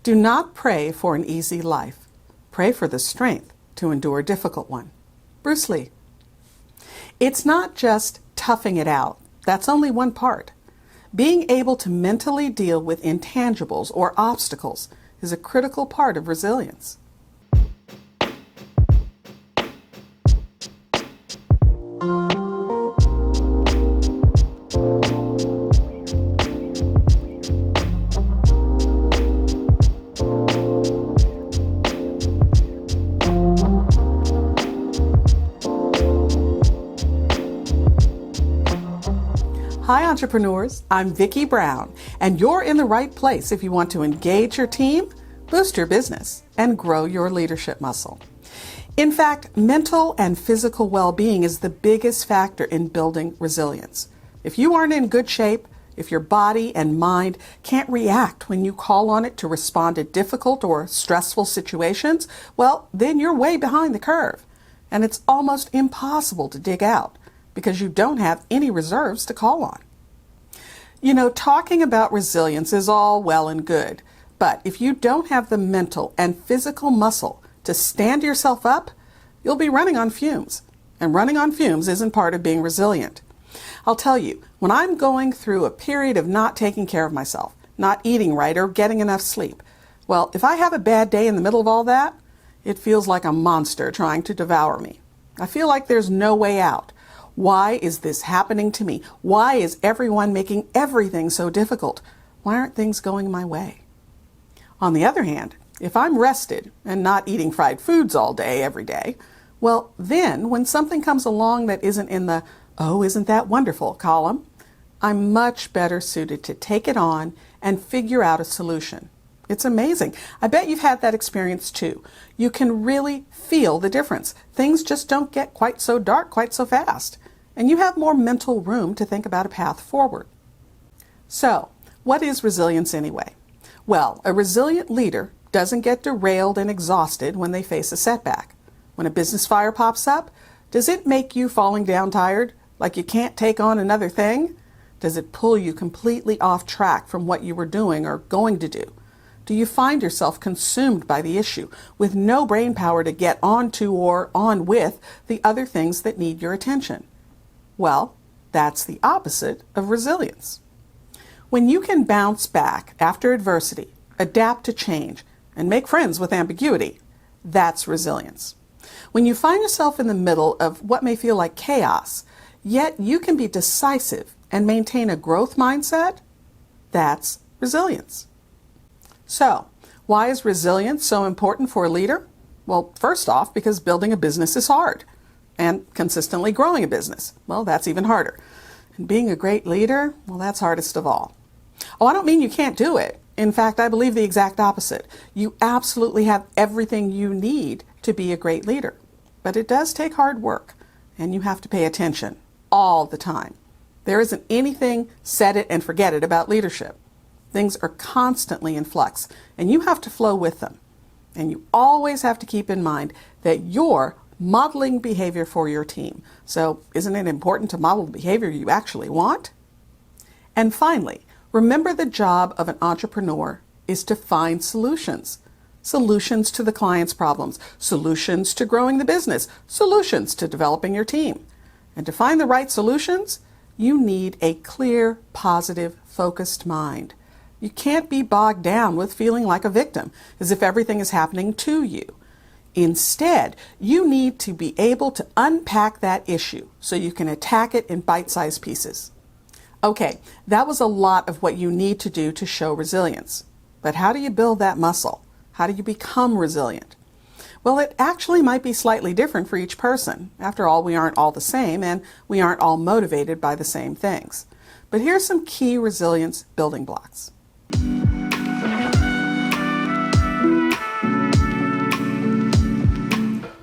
Do not pray for an easy life. Pray for the strength to endure a difficult one. Bruce Lee. It's not just toughing it out. That's only one part. Being able to mentally deal with intangibles or obstacles is a critical part of resilience. Hi entrepreneurs, I'm Vicky Brown, and you're in the right place if you want to engage your team, boost your business, and grow your leadership muscle. In fact, mental and physical well-being is the biggest factor in building resilience. If you aren't in good shape, if your body and mind can't react when you call on it to respond to difficult or stressful situations, well, then you're way behind the curve, and it's almost impossible to dig out, because you don't have any reserves to call on. You know, talking about resilience is all well and good, but if you don't have the mental and physical muscle to stand yourself up, you'll be running on fumes. And running on fumes isn't part of being resilient. I'll tell you, when I'm going through a period of not taking care of myself, not eating right or getting enough sleep, well, if I have a bad day in the middle of all that, it feels like a monster trying to devour me. I feel like there's no way out. Why is this happening to me? Why is everyone making everything so difficult? Why aren't things going my way? On the other hand, if I'm rested and not eating fried foods all day, every day, well, then when something comes along that isn't in the, oh, isn't that wonderful column, I'm much better suited to take it on and figure out a solution. It's amazing. I bet you've had that experience too. You can really feel the difference. Things just don't get quite so dark quite so fast. And you have more mental room to think about a path forward. So, what is resilience anyway? Well, a resilient leader doesn't get derailed and exhausted when they face a setback. When a business fire pops up, does it make you falling down tired, like you can't take on another thing? Does it pull you completely off track from what you were doing or going to do? Do you find yourself consumed by the issue with no brain power to get on to or on with the other things that need your attention? Well, that's the opposite of resilience. When you can bounce back after adversity, adapt to change, and make friends with ambiguity, that's resilience. When you find yourself in the middle of what may feel like chaos, yet you can be decisive and maintain a growth mindset, that's resilience. So, why is resilience so important for a leader? Well, first off, because building a business is hard. And consistently growing a business, well, that's even harder. And being a great leader, well, that's hardest of all. Oh, I don't mean you can't do it. In fact, I believe the exact opposite. You absolutely have everything you need to be a great leader. But it does take hard work, and you have to pay attention all the time. There isn't anything set it and forget it about leadership. Things are constantly in flux, and you have to flow with them. And you always have to keep in mind that you're modeling behavior for your team. So isn't it important to model the behavior you actually want? And finally, remember the job of an entrepreneur is to find solutions. Solutions to the client's problems, solutions to growing the business, solutions to developing your team. And to find the right solutions, you need a clear, positive, focused mind. You can't be bogged down with feeling like a victim, as if everything is happening to you. Instead, you need to be able to unpack that issue so you can attack it in bite-sized pieces. Okay, that was a lot of what you need to do to show resilience. But how do you build that muscle? How do you become resilient? Well, it actually might be slightly different for each person. After all, we aren't all the same, and we aren't all motivated by the same things. But here's some key resilience building blocks.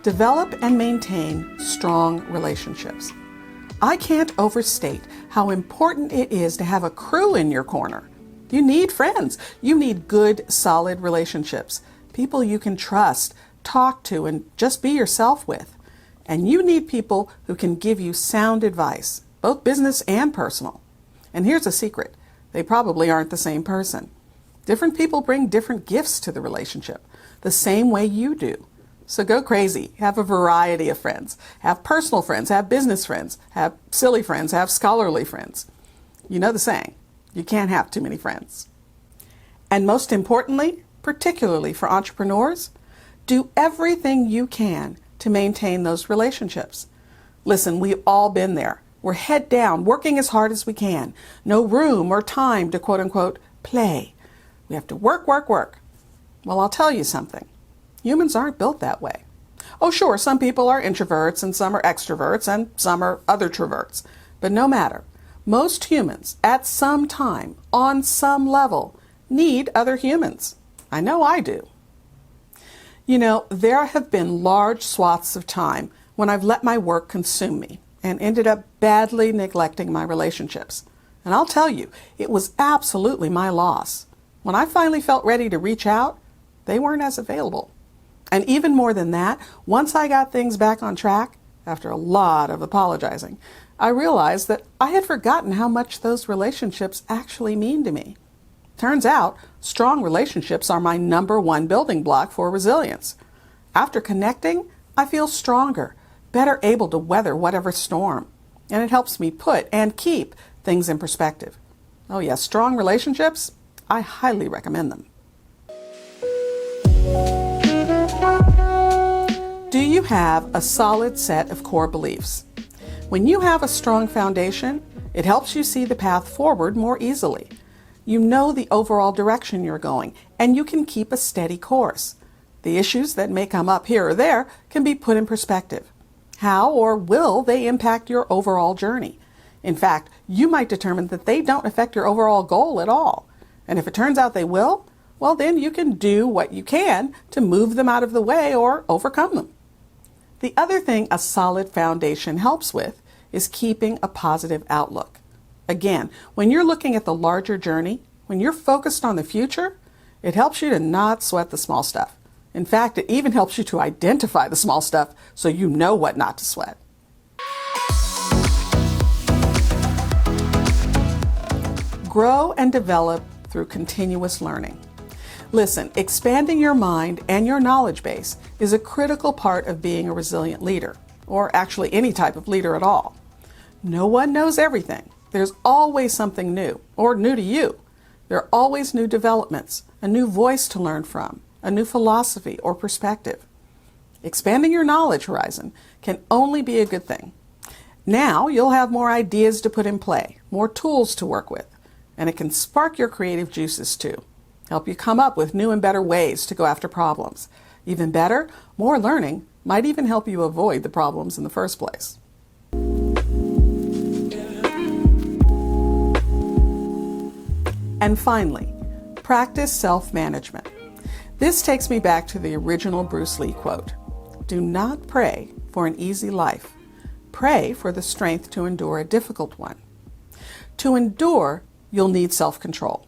Develop and maintain strong relationships. I can't overstate how important it is to have a crew in your corner. You need friends. You need good, solid relationships. People you can trust, talk to, and just be yourself with. And you need people who can give you sound advice, both business and personal. And here's a secret. They probably aren't the same person. Different people bring different gifts to the relationship, the same way you do. So go crazy. Have a variety of friends. Have personal friends, have business friends, have silly friends, have scholarly friends. You know the saying, you can't have too many friends. And most importantly, particularly for entrepreneurs, do everything you can to maintain those relationships. Listen, we've all been there. We're head down, working as hard as we can. No room or time to quote unquote play. We have to work, work, work. Well, I'll tell you something. Humans aren't built that way. Oh, sure, some people are introverts and some are extroverts and some are other troverts. But no matter, most humans at some time, on some level, need other humans. I know I do. You know, there have been large swaths of time when I've let my work consume me and ended up badly neglecting my relationships. And I'll tell you, it was absolutely my loss. When I finally felt ready to reach out, they weren't as available. And even more than that, once I got things back on track, after a lot of apologizing, I realized that I had forgotten how much those relationships actually mean to me. Turns out, strong relationships are my #1 building block for resilience. After connecting, I feel stronger, better able to weather whatever storm, and it helps me put and keep things in perspective. Oh yes, strong relationships, I highly recommend them. Do you have a solid set of core beliefs? When you have a strong foundation, it helps you see the path forward more easily. You know the overall direction you're going, and you can keep a steady course. The issues that may come up here or there can be put in perspective. How or will they impact your overall journey? In fact, you might determine that they don't affect your overall goal at all. And if it turns out they will, well, then you can do what you can to move them out of the way or overcome them. The other thing a solid foundation helps with is keeping a positive outlook. Again, when you're looking at the larger journey, when you're focused on the future, it helps you to not sweat the small stuff. In fact, it even helps you to identify the small stuff so you know what not to sweat. Grow and develop through continuous learning. Listen, expanding your mind and your knowledge base is a critical part of being a resilient leader, or actually any type of leader at all. No one knows everything. There's always something new, or new to you. There are always new developments, a new voice to learn from, a new philosophy or perspective. Expanding your knowledge horizon can only be a good thing. Now you'll have more ideas to put in play, more tools to work with, and it can spark your creative juices too. Help you come up with new and better ways to go after problems. Even better, more learning might even help you avoid the problems in the first place. And finally, practice self-management. This takes me back to the original Bruce Lee quote, "Do not pray for an easy life. Pray for the strength to endure a difficult one." To endure, you'll need self-control.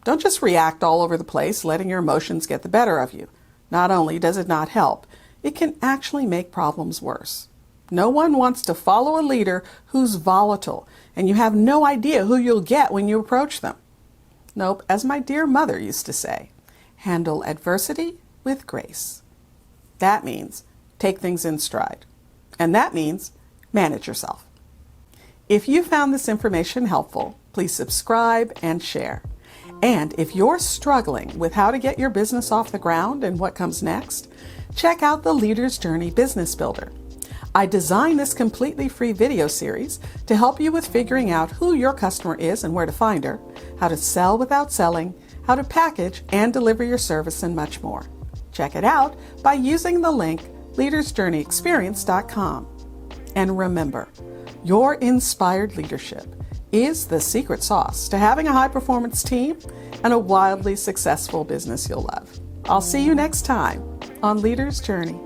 Don't just react all over the place, letting your emotions get the better of you. Not only does it not help, it can actually make problems worse. No one wants to follow a leader who's volatile, and you have no idea who you'll get when you approach them. Nope, as my dear mother used to say, handle adversity with grace. That means take things in stride. And that means manage yourself. If you found this information helpful, please subscribe and share. And if you're struggling with how to get your business off the ground and what comes next, check out the Leader's Journey Business Builder. I designed this completely free video series to help you with figuring out who your customer is and where to find her, how to sell without selling, how to package and deliver your service, and much more. Check it out by using the link leadersjourneyexperience.com. And remember, your inspired leadership is the secret sauce to having a high-performance team and a wildly successful business you'll love. I'll see you next time on Leader's Journey.